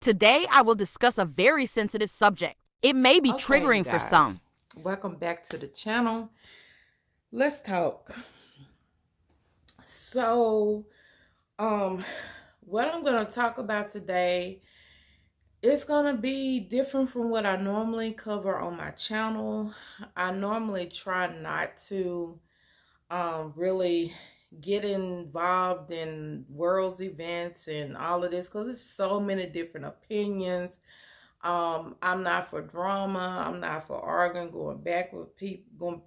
Today, I will discuss a very sensitive subject. It may be Okay, you triggering for some. guys, welcome back to the channel. Let's talk. So, um, what I'm gonna talk about today is gonna be different from what I normally cover on my channel. I normally try not to really get involved in world's events and all of this because there's so many different opinions. I'm not for drama. I'm not for arguing, going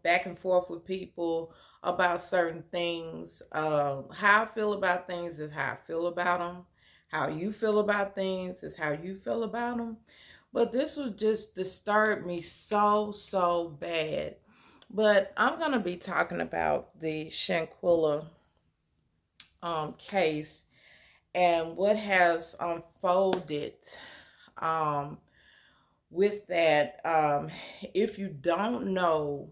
back and forth with people about certain things. How I feel about things is how I feel about them. How you feel about things is how you feel about them. But this was just disturbed me so bad. But I'm gonna be talking about the Shanquella case and what has unfolded. Um, with that, if you don't know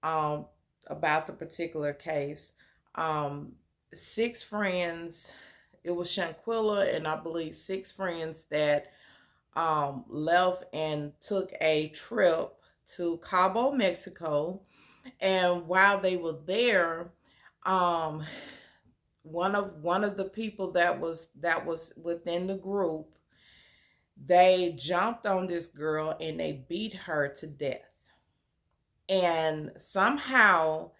um, about the particular case, um, six friends, it was Shanquella and I believe six friends that left and took a trip to Cabo, Mexico. And while they were there, um, one of the people that was within the group, they jumped on this girl and they beat her to death. And somehow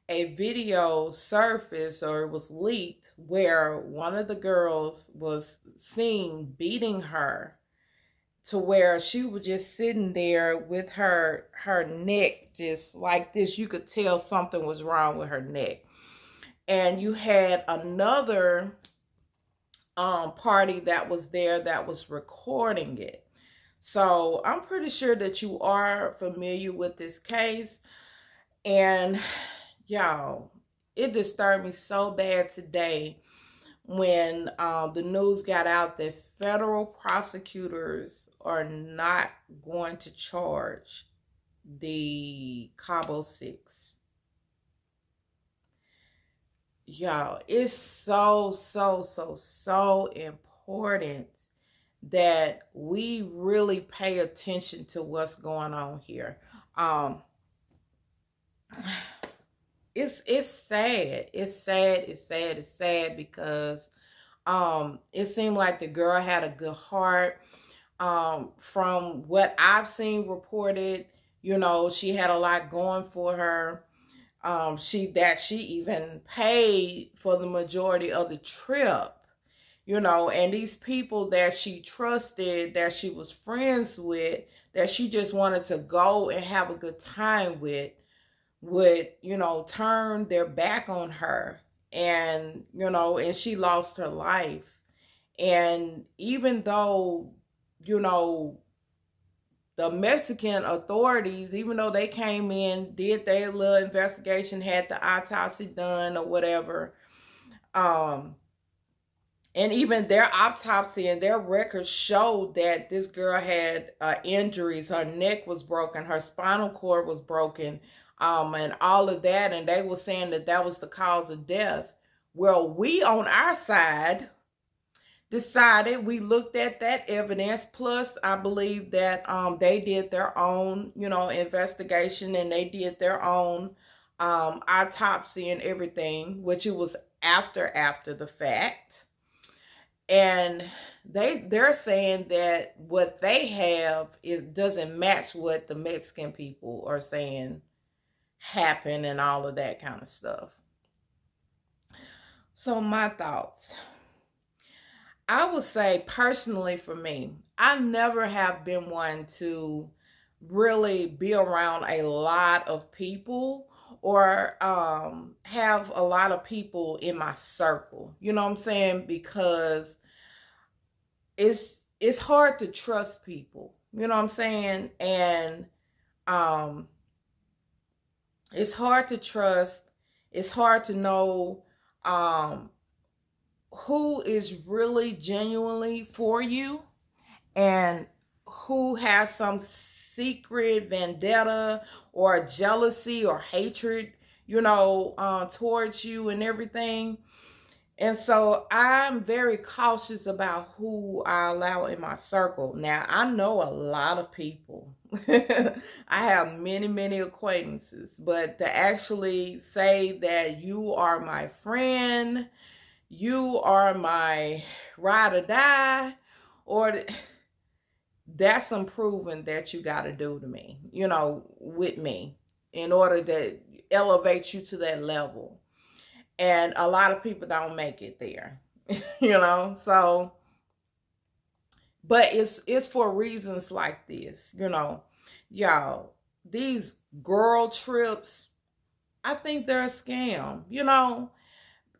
a video surfaced or it was leaked where one of the girls was seen beating her to where she was just sitting there with her neck just like this. You could tell something was wrong with her neck. And you had another party that was there that was recording it. So I'm pretty sure that you are familiar with this case. And y'all, it disturbed me so bad today when the news got out that federal prosecutors are not going to charge the Cabo Six. Y'all, it's so important that we really pay attention to what's going on here. Um, it's sad. It's sad because it seemed like the girl had a good heart. From what I've seen reported, she had a lot going for her. She even paid for the majority of the trip, and these people that she trusted, that she was friends with, that she just wanted to go and have a good time with, would, turn their back on her. And she lost her life. And even though, you know, the Mexican authorities, even though they came in, did their little investigation, had the autopsy done or whatever, um, and even their autopsy and their records showed that this girl had injuries. Her neck was broken, her spinal cord was broken, and all of that. And they were saying that that was the cause of death. Well, we on our side decided, we looked at that evidence. Plus, I believe that they did their own, investigation, and they did their own autopsy and everything, which it was after the fact. And they're saying that what they have is doesn't match what the Mexican people are saying happened and all of that kind of stuff. So my thoughts, I would say personally for me, I never have been one to really be around a lot of people or have a lot of people in my circle. You know what I'm saying? Because it's hard to trust people. You know what I'm saying? And um it's hard to trust. It's hard to know um who is really genuinely for you and who has some secret vendetta or jealousy or hatred, towards you and everything. And so I'm very cautious about who I allow in my circle. Now, I know a lot of people. I have many, many acquaintances, but to actually say that you are my friend, you are my ride or die, or that's some proving that you got to do to me, with me in order to elevate you to that level. And a lot of people don't make it there. So but it's for reasons like this, y'all. These girl trips, I think they're a scam.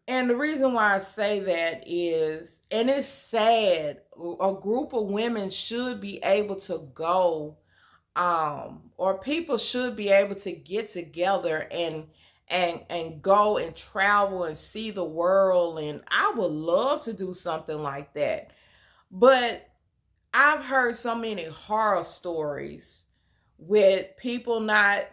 And the reason why I say that is, and it's sad, a group of women should be able to go, or people should be able to get together and go and travel and see the world. And I would love to do something like that. But I've heard so many horror stories with people not,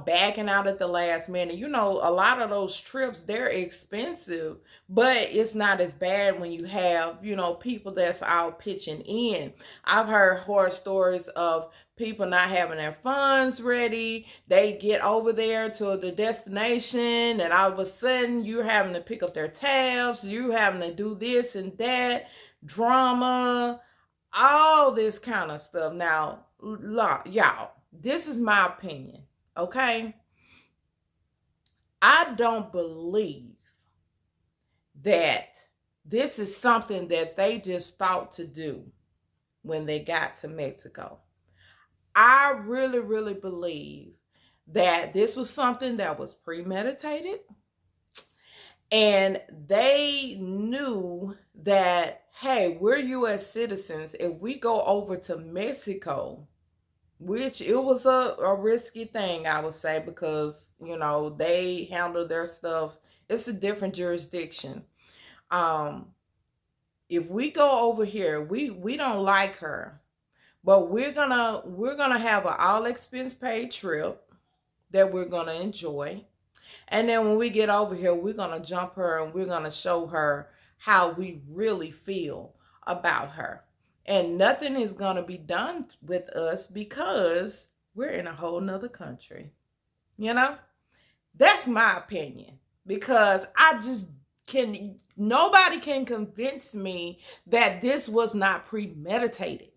backing out at the last minute. A lot of those trips, they're expensive, but it's not as bad when you have, people that's out pitching in. I've heard horror stories of people not having their funds ready. They get over there to the destination, and all of a sudden you're having to pick up their tabs, you having to do this and that, drama, all this kind of stuff. Now, y'all, this is my opinion, okay? I don't believe that this is something that they just thought to do when they got to Mexico. I really, really believe that this was something that was premeditated, and they knew that, hey, we're U.S. citizens. If we go over to Mexico, which it was a risky thing, I would say, because, they handle their stuff. It's a different jurisdiction. If we go over here, we don't like her, but we're gonna have an all expense paid trip that we're gonna enjoy. And then when we get over here, we're going to jump her and we're going to show her how we really feel about her. And nothing is going to be done with us because we're in a whole nother country. That's my opinion, because nobody can convince me that this was not premeditated.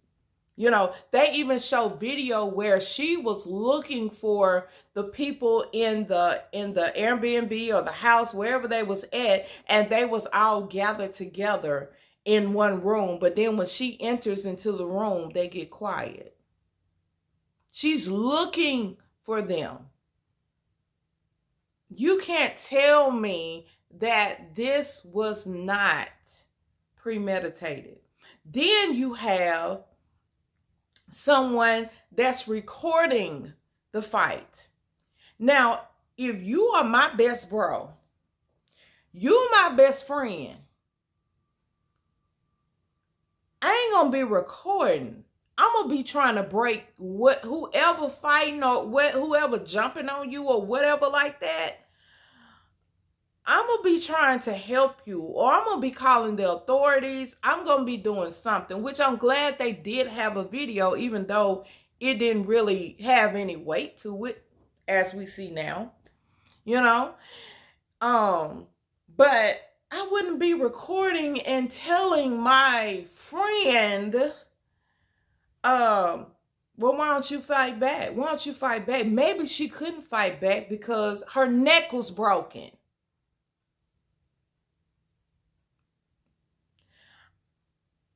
They even show video where she was looking for the people in the Airbnb or the house, wherever they was at, and they was all gathered together in one room. But then when she enters into the room, they get quiet. She's looking for them. You can't tell me that this was not premeditated. Then you have someone that's recording the fight. Now, if you are my best bro, you my best friend, I ain't gonna be recording. I'm gonna be trying to break whoever fighting or whoever jumping on you or whatever like that. I'm gonna be trying to help you, or I'm gonna be calling the authorities. I'm gonna be doing something, which I'm glad they did have a video, even though it didn't really have any weight to it, as we see now. But I wouldn't be recording and telling my friend, well, why don't you fight back? Why don't you fight back? Maybe she couldn't fight back because her neck was broken.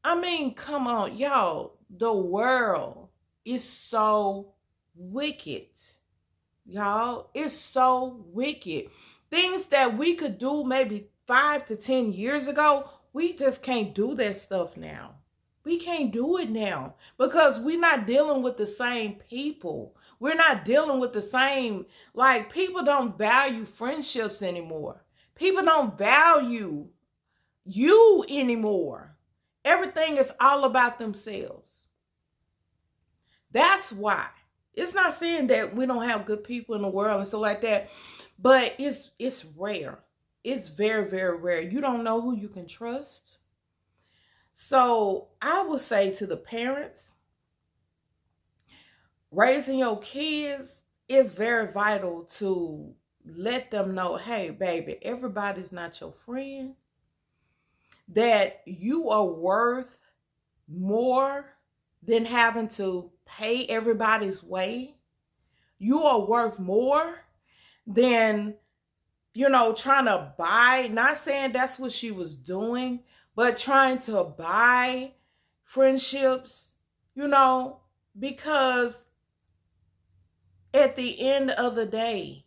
I mean, come on, y'all. The world is so wicked. Y'all, it's so wicked. Things that we could do maybe 5 to 10 years ago, we just can't do that stuff now. We can't do it now because we're not dealing with the same people. We're not dealing with the same, people don't value friendships anymore. People don't value you anymore. Everything is all about themselves. That's why. It's not saying that we don't have good people in the world and stuff like that, but it's rare. it's very, very rare. You don't know who you can trust. So I would say to the parents, raising your kids is very vital to let them know, hey, baby, everybody's not your friend, that you are worth more than having to pay everybody's way. You are worth more than, trying to buy, not saying that's what she was doing, but trying to buy friendships, you know, because at the end of the day,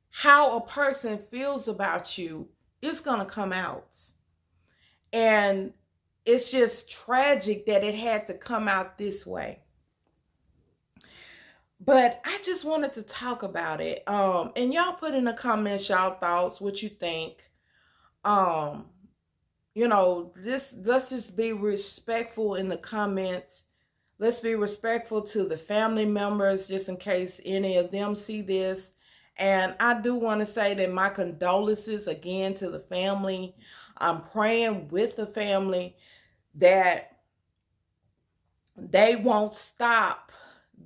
how a person feels about you is going to come out. And it's just tragic that it had to come out this way. But I just wanted to talk about it. And y'all put in the comments y'all thoughts, what you think. Um, this let's just be respectful in the comments. Let's be respectful to the family members, just in case any of them see this. And I do want to say that my condolences again to the family. I'm praying with the family that they won't stop,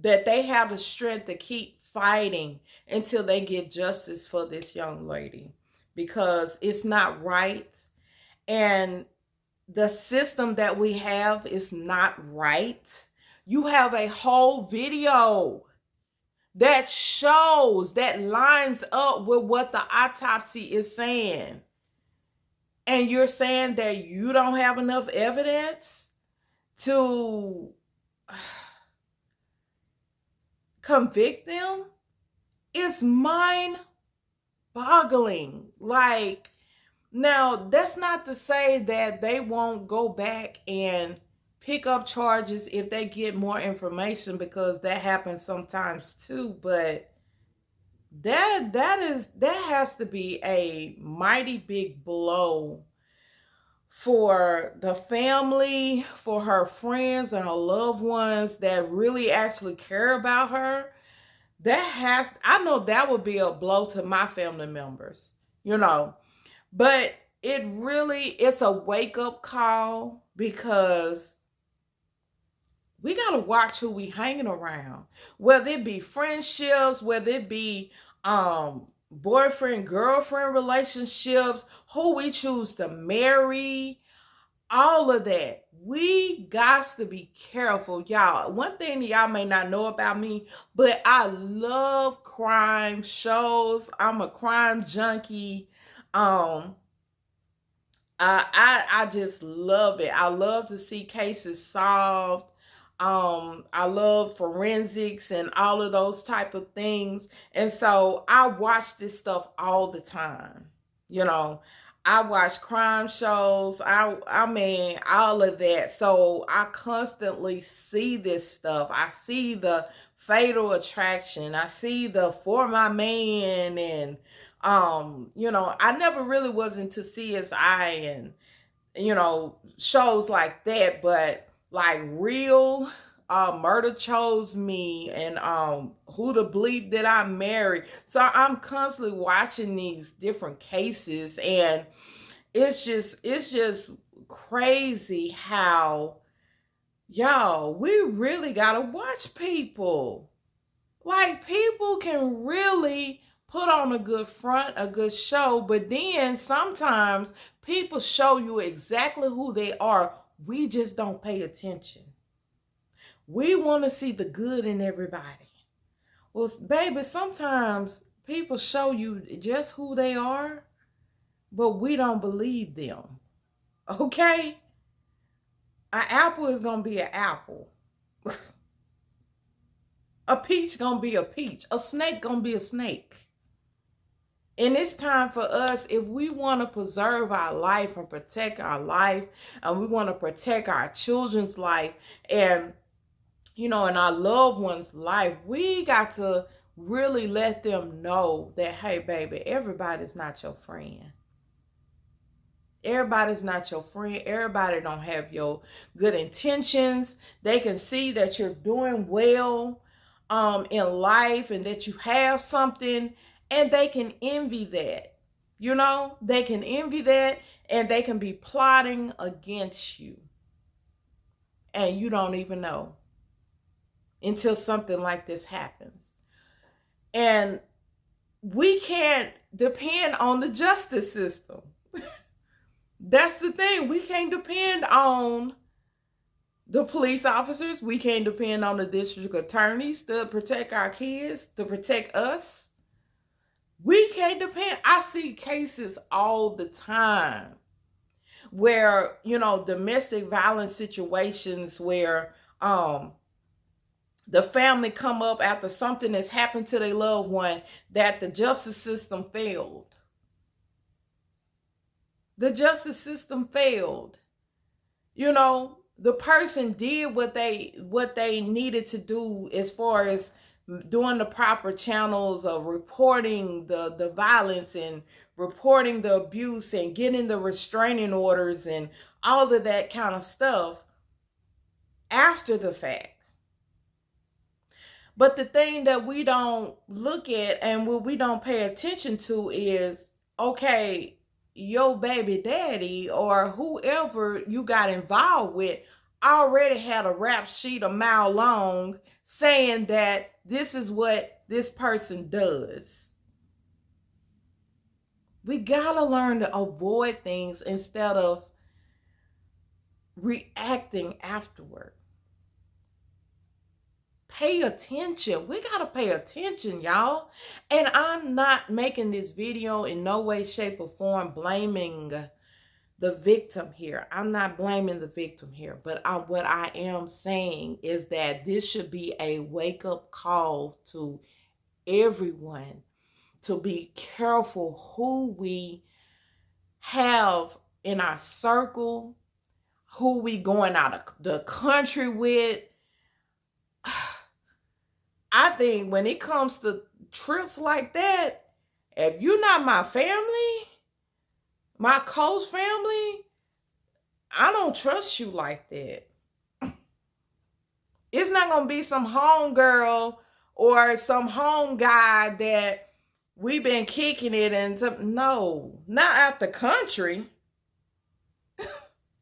that they have the strength to keep fighting until they get justice for this young lady, because it's not right. And the system that we have is not right. You have a whole video that shows, that lines up with what the autopsy is saying. And you're saying that you don't have enough evidence to convict them? It's mind boggling. Like, now, that's not to say that they won't go back and pick up charges if they get more information, because that happens sometimes too. But that has to be a mighty big blow for the family, for her friends and her loved ones that really actually care about her. I know that would be a blow to my family members, but it's a wake up call, because we got to watch who we hanging around, whether it be friendships, whether it be boyfriend girlfriend relationships, who we choose to marry, all of that. We got to be careful, y'all. One thing that y'all may not know about me, but I love crime shows. I'm a crime junkie. I just love it. I love to see cases solved. I love forensics and all of those type of things. And so I watch this stuff all the time. You know, I watch crime shows. I mean, all of that. So I constantly see this stuff. I see the Fatal Attraction. I see the For My Man, and I never really was into CSI and shows like that, but like Real, Murder Chose Me, and Who the Bleep Did I Marry? So I'm constantly watching these different cases, and it's just crazy how, y'all, we really gotta watch people. Like, people can really put on a good front, a good show, but then sometimes people show you exactly who they are. We just don't pay attention. We want to see the good in everybody. Well, baby, sometimes people show you just who they are, but we don't believe them. Okay? An apple is going to be an apple. A peach going to be a peach. A snake going to be a snake. And it's time for us, if we want to preserve our life and protect our life, and we want to protect our children's life, and and our loved ones' life, we got to really let them know that, hey, baby, everybody's not your friend. Everybody's not your friend. Everybody don't have your good intentions. They can see that you're doing well in life, and that you have something, and they can envy that. You know, they can envy that, and they can be plotting against you. And you don't even know until something like this happens. And we can't depend on the justice system. That's the thing. We can't depend on the police officers. We can't depend on the district attorneys to protect our kids, to protect us. We can't depend. I see cases all the time where, you know, domestic violence situations where the family come up after something has happened to their loved one, that the justice system failed. The justice system failed. You know, the person did what they needed to do as far as doing the proper channels of reporting the violence and reporting the abuse and getting the restraining orders and all of that kind of stuff after the fact. But the thing that we don't look at and what we don't pay attention to is, okay, your baby daddy or whoever you got involved with already had a rap sheet a mile long saying that this is what this person does. We gotta learn to avoid things instead of reacting afterward. Pay attention. We gotta pay attention, y'all. And I'm not making this video in no way, shape, or form blaming the victim here. I'm not blaming the victim here. But what I am saying is that this should be a wake-up call to everyone to be careful who we have in our circle, who we going out of the country with. I think when it comes to trips like that, if you're not my family, my close family, I don't trust you like that. It's not going to be some home girl or some home guy that we've been kicking it and no, not out the country.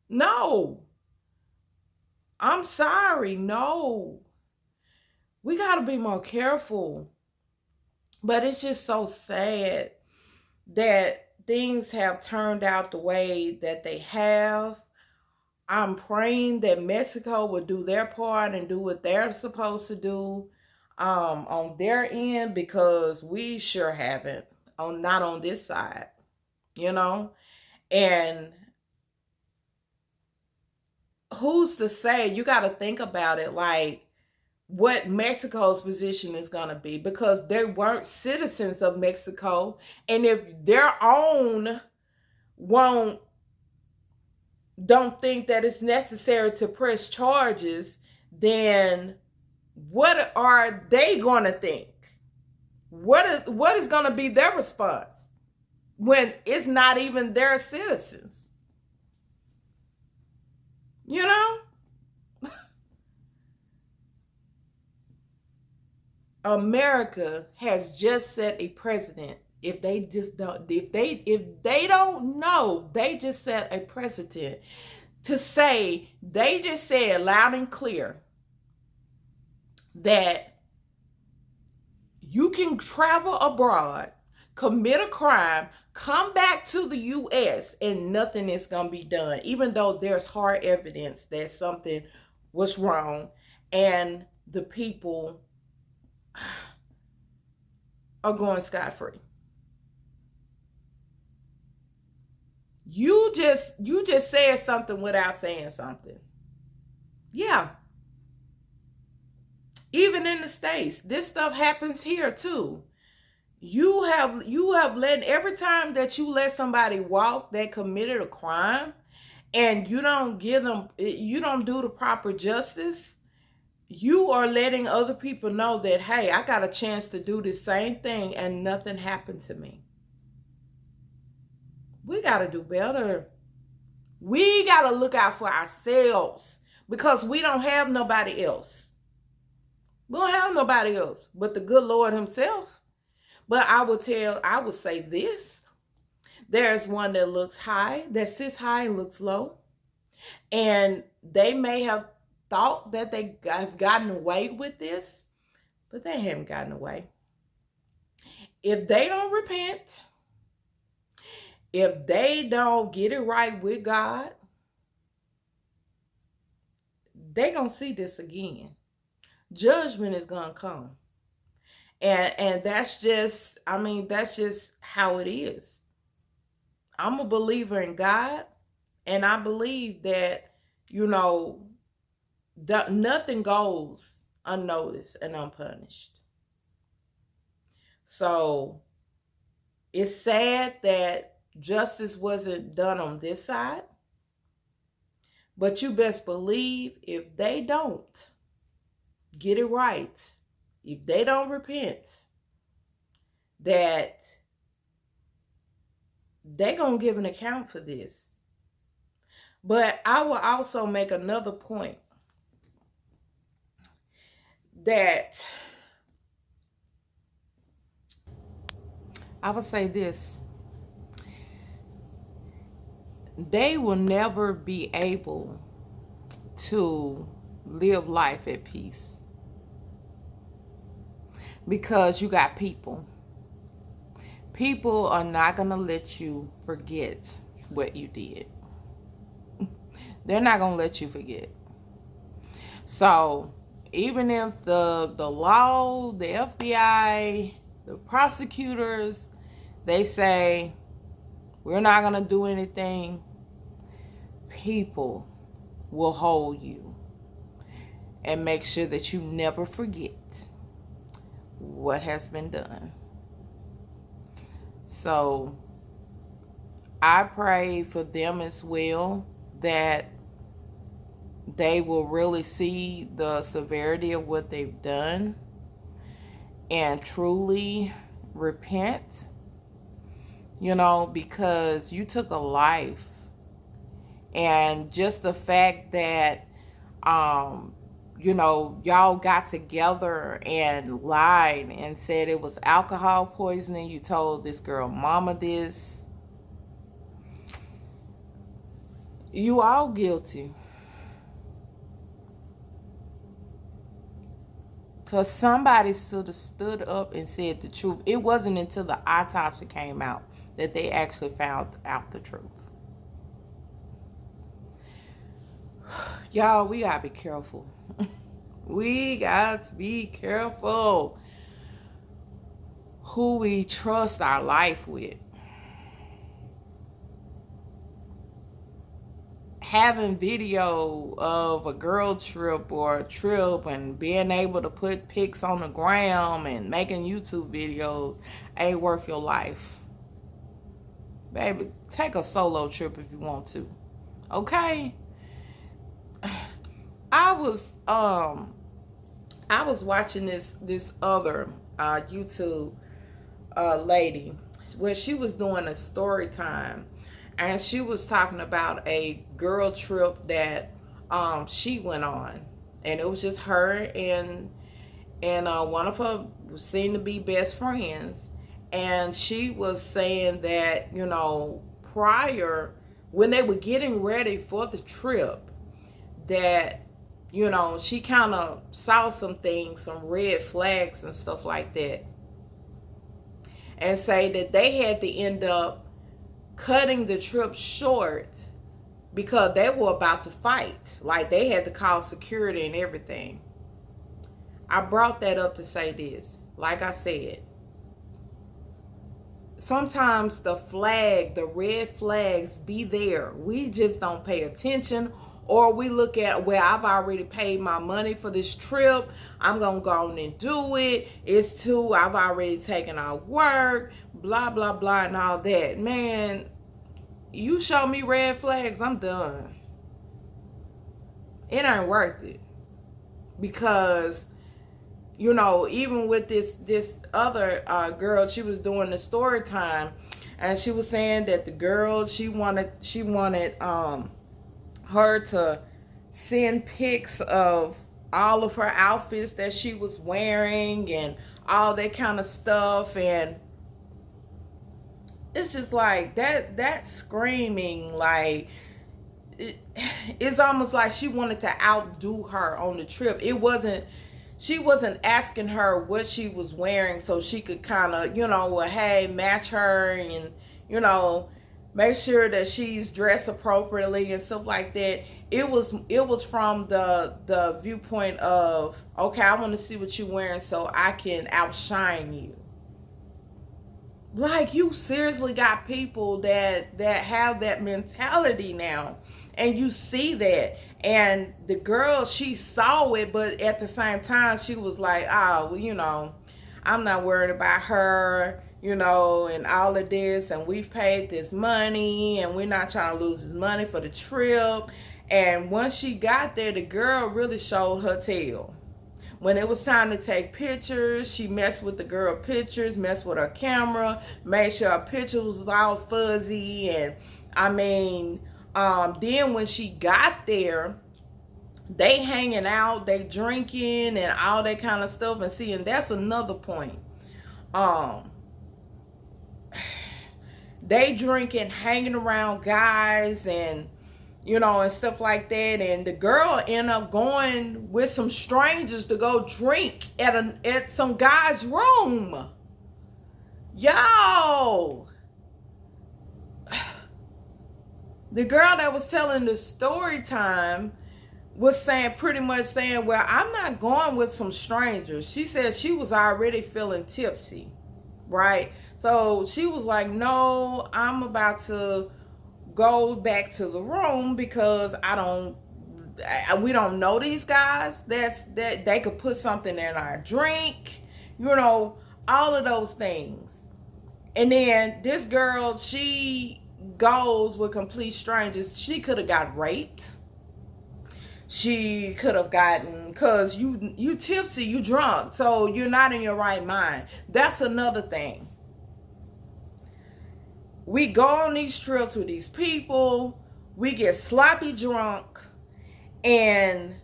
No. I'm sorry. No. We got to be more careful. But it's just so sad that things have turned out the way that they have. I'm praying that Mexico will do their part and do what they're supposed to do on their end, because we sure haven't, not on this side, you know. And who's to say? You got to think about it, like what Mexico's position is going to be, because they weren't citizens of Mexico. And if their own don't think that it's necessary to press charges, then what are they going to think? What is going to be their response when it's not even their citizens? You know? America has just set a precedent. If they don't know, they just set a precedent to say, they just said loud and clear that you can travel abroad, commit a crime, come back to the U.S. and nothing is going to be done, even though there's hard evidence that something was wrong and the people are going scot-free. You just said something without saying something. Yeah. Even in the States, this stuff happens here too. You have let, every time that you let somebody walk that committed a crime and you don't do the proper justice, you are letting other people know that, hey, I got a chance to do the same thing and nothing happened to me. We got to do better. We got to look out for ourselves, because we don't have nobody else. We don't have nobody else but the good Lord himself. But I would say this, There's one that looks high, that sits high and looks low. And they may have thought that they have gotten away with this, but they haven't gotten away. If they don't repent, if they don't get it right with God, they're going to see this again. Judgment is going to come. And that's just, I mean, that's just how it is. I'm a believer in God, and I believe that, you know, nothing goes unnoticed and unpunished. So it's sad that justice wasn't done on this side, but you best believe if they don't get it right, if they don't repent, that they're going to give an account for this. But I will also make another point that I would say this: they will never be able to live life at peace because you got people. People are not going to let you forget what you did. They're not going to let you forget. So even if the law, the FBI, the prosecutors, they say we're not going to do anything, people will hold you and make sure that you never forget what has been done. So I pray for them as well, that they will really see the severity of what they've done and truly repent, you know, because you took a life. And just the fact that, you know, y'all got together and lied and said it was alcohol poisoning. You told this girl mama this. You all guilty. Because somebody stood up and said the truth. It wasn't until the autopsy came out that they actually found out the truth. Y'all, we gotta be careful. We got to be careful who we trust our life with. Having video of a girl trip or a trip and being able to put pics on the gram and making YouTube videos ain't worth your life. Baby, take a solo trip if you want to. Okay? I was watching this other YouTube lady where she was doing a story time, and she was talking about a girl trip that she went on, and it was just her and one of her seemed to be best friends, and she was saying that, you know, prior, when they were getting ready for the trip, that, you know, she kind of saw some things, some red flags and stuff like that, and say that they had to end up cutting the trip short because they were about to fight. Like, they had to call security and everything. I brought that up to say this. Like I said, sometimes the red flags be there. We just don't pay attention, or we look at, well, I've already paid my money for this trip. I'm going to go on and do it. I've already taken out work, blah, blah, blah, and all that. Man, you show me red flags, I'm done. It ain't worth it. Because, you know, even with this other girl, she was doing the story time, and she was saying that the girl, she wanted her to send pics of all of her outfits that she was wearing and all that kind of stuff. And it's just like that screaming, like it, it's almost like she wanted to outdo her on the trip. She wasn't asking her what she was wearing so she could kind of, well, hey, match her, and you know make sure that she's dressed appropriately and stuff like that. It was from the viewpoint of, okay, I want to see what you're wearing so I can outshine you. Like, you seriously got people that have that mentality now, and you see that. And the girl, she saw it, but at the same time she was like, oh, well, I'm not worried about her, and all of this, and we've paid this money and we're not trying to lose this money for the trip. And once she got there, the girl really showed her tail. When it was time to take pictures, she messed with the girl pictures, messed with her camera, made sure her picture was all fuzzy. And I mean, then when she got there, they hanging out, they drinking and all that kind of stuff. And see, and that's another point. Um, they drinking, hanging around guys, and stuff like that. And the girl ended up going with some strangers to go drink at some guy's room. Yo, the girl that was telling the story time was saying, pretty much saying, well, I'm not going with some strangers. She said she was already feeling tipsy, right? So she was like, no, I'm about to go back to the room because we don't know these guys. That they could put something in our drink, all of those things. And then this girl, she goes with complete strangers. She could have got raped. She could have gotten, because you tipsy, you drunk, so you're not in your right mind. That's another thing. We go on these trips with these people, we get sloppy drunk, and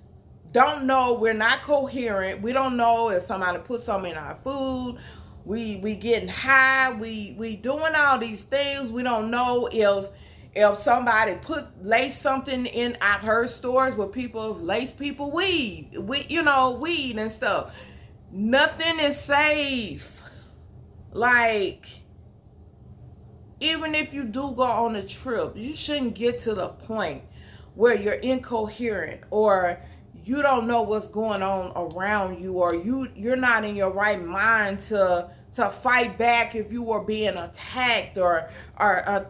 don't know, we're not coherent. We don't know if somebody put something in our food. We getting high. We doing all these things. We don't know if somebody lace something in. I've heard stories where people lace people weed, weed and stuff. Nothing is safe. Like, even if you do go on a trip, you shouldn't get to the point where you're incoherent, or you don't know what's going on around you, or you're not in your right mind to fight back if you are being attacked, or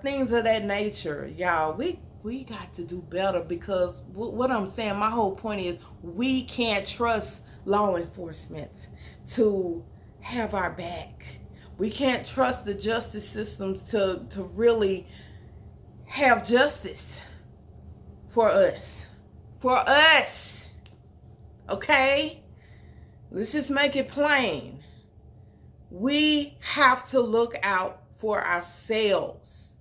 things of that nature. Y'all, we got to do better, because what I'm saying, my whole point is, we can't trust law enforcement to have our back. We can't trust the justice systems to really have justice for us. For us. Okay? Let's just make it plain. We have to look out for ourselves.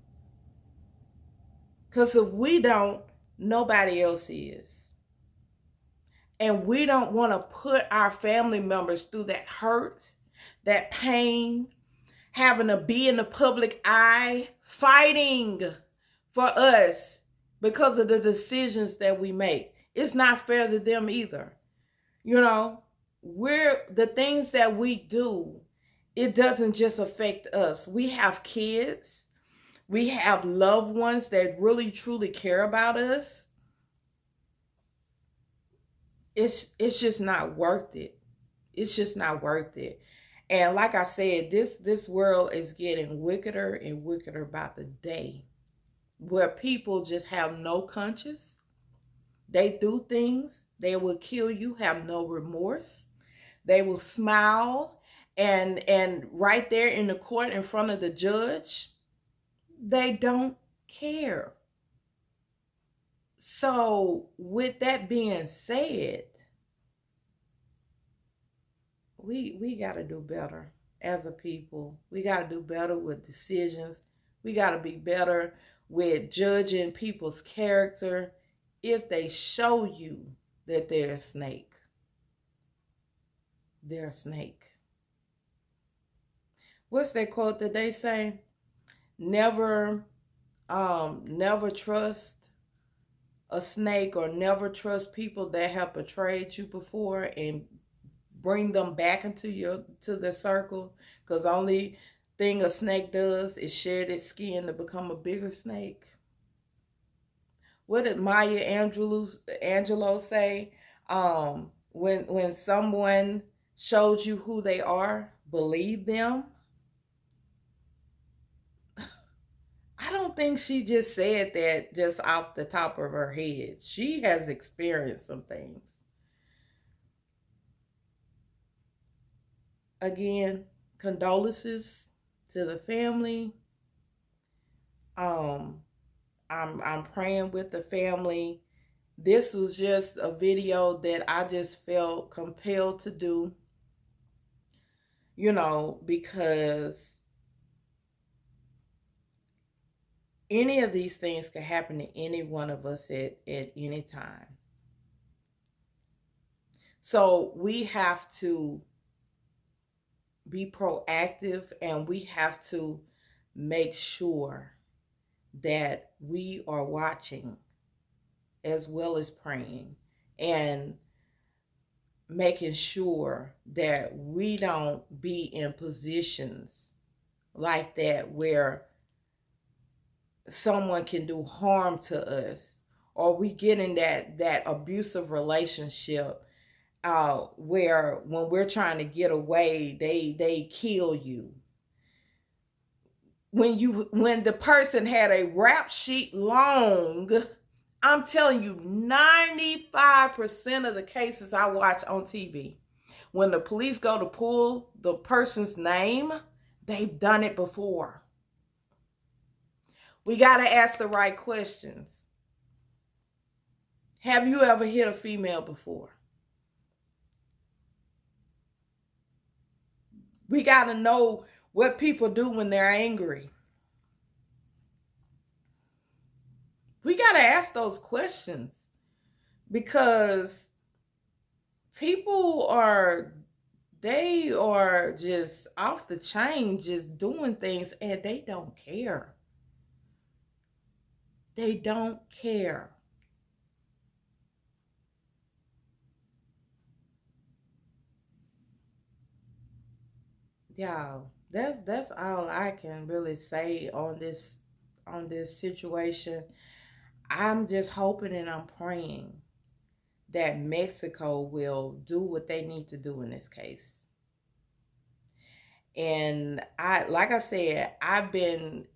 Because if we don't, nobody else is. And we don't want to put our family members through that hurt, that pain, having to be in the public eye, fighting for us because of the decisions that we make. It's not fair to them either. The things that we do, it doesn't just affect us. We have kids. We have loved ones that really truly care about us. It's just not worth it. It's just not worth it. And like I said, this world is getting wickeder and wickeder by the day, where people just have no conscience. They do things. They will kill you, have no remorse. They will smile, and right there in the court in front of the judge, they don't care. So with that being said, we got to do better as a people. We got to do better with decisions. We got to be better with judging people's character if they show you that they're a snake. They're a snake. What's that quote that they say? never never trust a snake, or never trust people that have betrayed you before and bring them back into your to the circle, because only thing a snake does is shed its skin to become a bigger snake. What did Maya Angelou say? When someone shows you who they are, believe them. I don't think she just said that just off the top of her head. She has experienced some things. Again, condolences to the family. Um, I'm praying with the family. This was just a video that I just felt compelled to do, because any of these things could happen to any one of us at any time. So we have to be proactive, and we have to make sure that we are watching as well as praying, and making sure that we don't be in positions like that where someone can do harm to us, or we get in that abusive relationship, where when we're trying to get away, they kill you. When the person had a rap sheet long, I'm telling you, 95% of the cases I watch on TV, when the police go to pull the person's name, they've done it before. We got to ask the right questions. Have you ever hit a female before? We got to know what people do when they're angry. We got to ask those questions, because people they are just off the chain, just doing things, and they don't care. They don't care. Y'all, that's all I can really say on this situation. I'm just hoping and I'm praying that Mexico will do what they need to do in this case. And like I said, I've been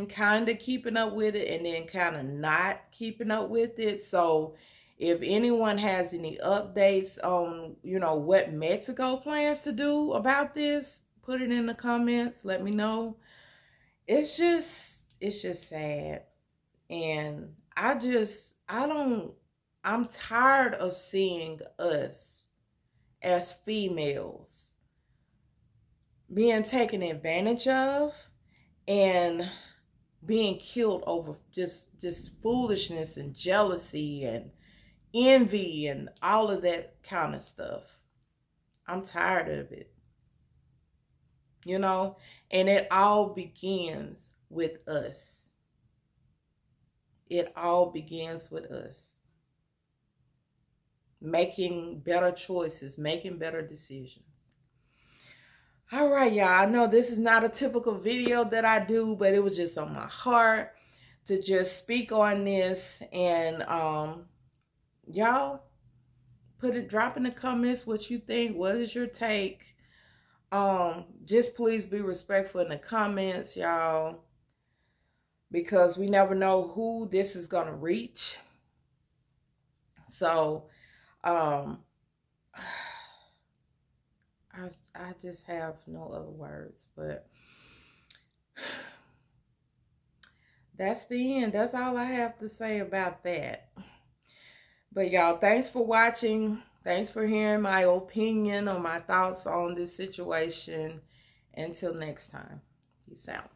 kind of keeping up with it, and then kind of not keeping up with it. So if anyone has any updates on what Mexico plans to do about this, put it in the comments. Let me know. It's just sad. And I'm tired of seeing us as females being taken advantage of and being killed over just foolishness and jealousy and envy and all of that kind of stuff. I'm tired of it. And it all begins with us. It all begins with us making better choices, making better decisions. All right, y'all. I know this is not a typical video that I do, but it was just on my heart to just speak on this. And y'all, drop in the comments what you think. What is your take? Just please be respectful in the comments, y'all, because we never know who this is gonna reach. So I just have no other words, but that's the end. That's all I have to say about that. But y'all, thanks for watching. Thanks for hearing my opinion or my thoughts on this situation. Until next time, peace out.